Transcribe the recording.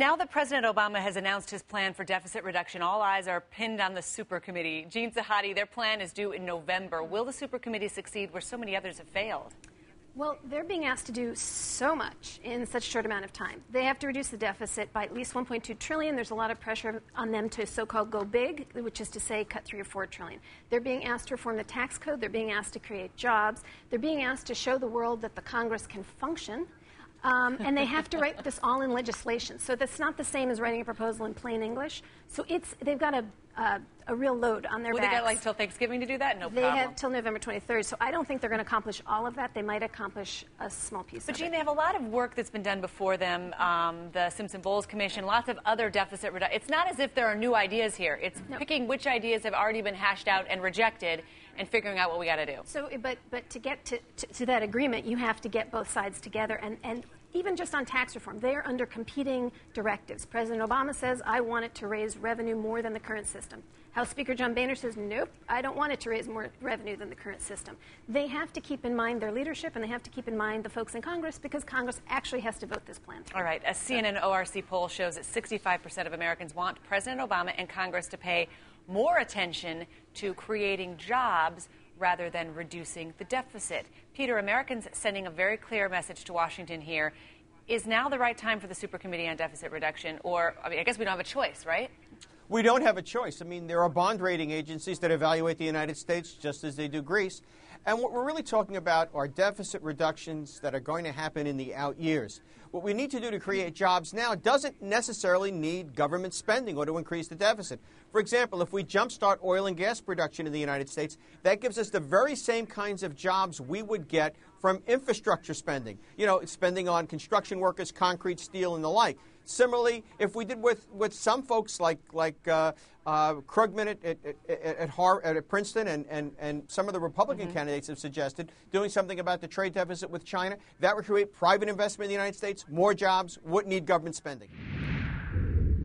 Now that President Obama has announced his plan for deficit reduction, all eyes are pinned on the supercommittee. Jean Sahadi, their plan is due in November. Will the supercommittee succeed where so many others have failed? Well, they're being asked to do so much in such a short amount of time. They have to reduce the deficit by at least $1.2 trillion. There's a lot of pressure on them to so-called go big, which is to say cut $3 or $4 trillion. They're being asked to reform the tax code. They're being asked to create jobs. They're being asked to show the world that the Congress can function. And they have to write this all in legislation. So that's not the same as writing a proposal in plain English. So they've got a real load on their backs. They got like till Thanksgiving to do that? No they problem. They have till November 23rd. So I don't think they're going to accomplish all of that. They might accomplish a small piece of it. But Jean, they have a lot of work that's been done before them. The Simpson-Bowles Commission, lots of other deficit reduction. It's not as if there are new ideas here. It's picking which ideas have already been hashed out and rejected and figuring out what we got to do. So, but to get to that agreement, you have to get both sides together. And even just on tax reform, they are under competing directives. President Obama says, I want it to raise revenue more than the current system. House Speaker John Boehner says, nope, I don't want it to raise more revenue than the current system. They have to keep in mind their leadership, and they have to keep in mind the folks in Congress, because Congress actually has to vote this plan through. All right. A CNN ORC poll shows that 65% of Americans want President Obama and Congress to pay more attention to creating jobs rather than reducing the deficit. Peter, Americans sending a very clear message to Washington here. Is now the right time for the Supercommittee on Deficit Reduction? Or, I guess we don't have a choice, right? We don't have a choice. There are bond rating agencies that evaluate the United States just as they do Greece. And what we're really talking about are deficit reductions that are going to happen in the out years. What we need to do to create jobs now doesn't necessarily need government spending or to increase the deficit. For example, if we jumpstart oil and gas production in the United States, that gives us the very same kinds of jobs we would get from infrastructure spending, spending on construction workers, concrete, steel, and the like. Similarly, if we did with some folks like Krugman at Princeton and some of the Republican candidates have suggested, doing something about the trade deficit with China, that would create private investment in the United States, more jobs, wouldn't need government spending.